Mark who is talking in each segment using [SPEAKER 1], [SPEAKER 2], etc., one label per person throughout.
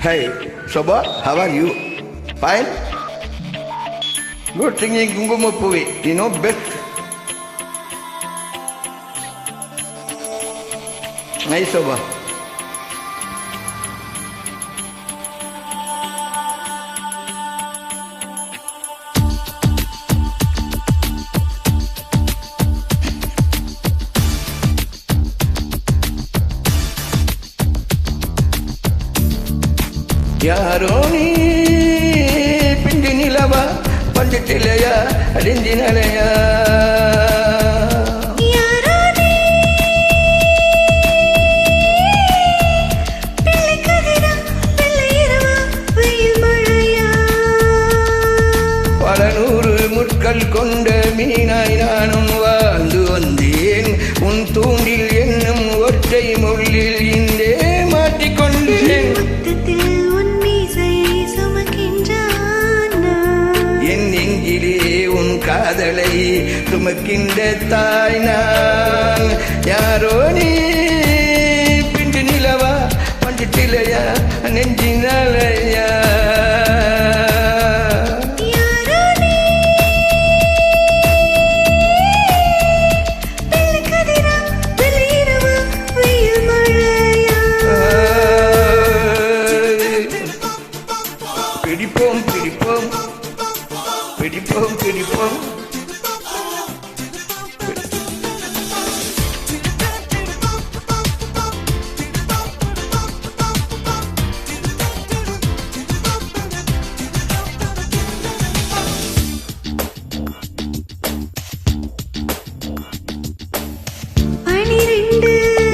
[SPEAKER 1] Hey, Soba, how are you? Fine? Good singing Kungumapui, you know best. Nice, Soba. யாரோ நீ பிஞ்சு நிலவா பஞ்சத்திலையா அடிஞ்சினலையா பல நூறு முட்கள் கொண்ட மீனாய் நானும் வாழ்ந்து வந்தேன் உன் தூண்டில் என்னும் ஒற்றை முள்ளில் இன்றே மாட்டிக்கொண்டேன் காதலை சுமக்கின்ற தாய் நான் யாரோ நீ பிண்டு நிலவா பஞ்சத்திலையா நெஞ்சினாலையா பிடிப்போம் பிடிப்போம் பிடிப்போம் பிடிப்போம்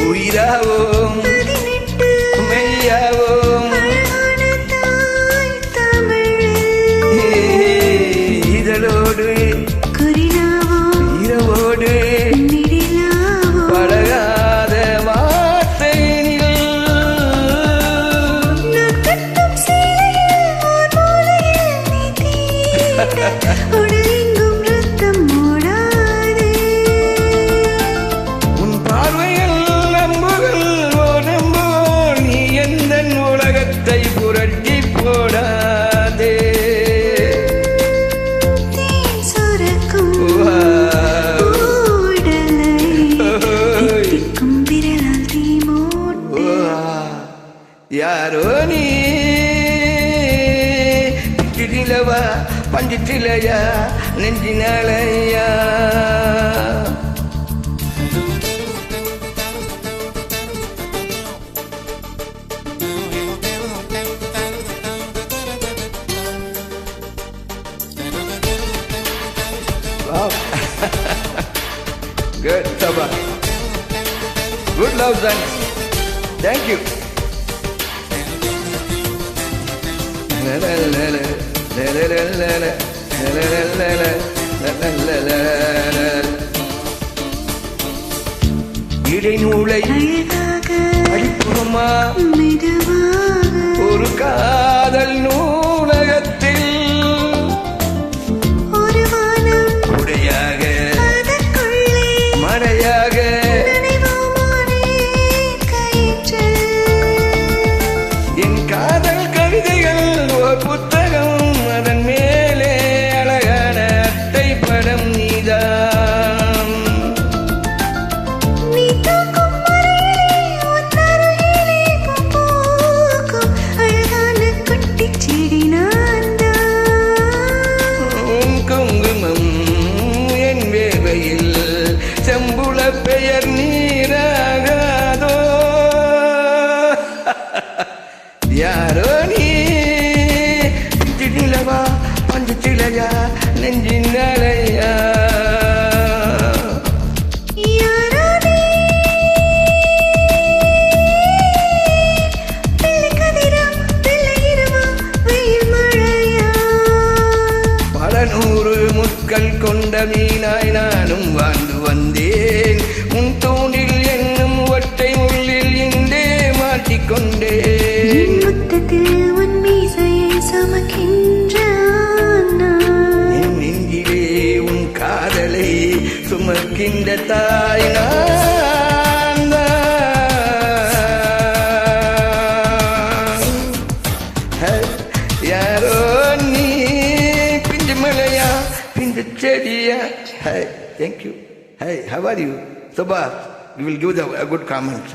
[SPEAKER 1] உயிராவோம் மெய்யாவோம் இதழோடு இரவோடு பழகாத வார்த்தையில் உன் பார்வையில் நம்புகள் நம்போ நீ எந்த உலகத்தை புரட்டி போடாதே யாரோ நீ நிலவா பஞ்சத்திலையா நெஞ்சினாலையா Good, Soba. Good love, son. Thank you. இடைநூலை அடிப்புறமா ஒரு காதல் நூலகத்தில் உடையாக மழையாக என் காதல் கவிதைகள் ஒரு புத்தகம் அதன் மேலே அழகான அட்டை படம் நீதான் உன் குங்குமம் என் வேவையில் செம்புல பெயர் நீராகாதோ யாரோ நீ நிலவா பஞ்சத்திலையா நெஞ்சினாலையா பல நூறு முட்கள் கொண்ட மீனாய் நானும் வாழ்ந்து வந்தேன் உன் தூண்டில் என்னும் ஒற்றை முள்ளில் இன்றே மாட்டிக்கொண்டேன்
[SPEAKER 2] உன் மீசையை சுமக்கின்றான்
[SPEAKER 1] என் நெஞ்சிலே உன் காதலை சுமக்கின்ற தாய் நான் யாரோ நீ பிஞ்சு மலையா பிஞ்சு செடியா. Hi, thank you. Hi, how are you? Subha, you will give a good comment.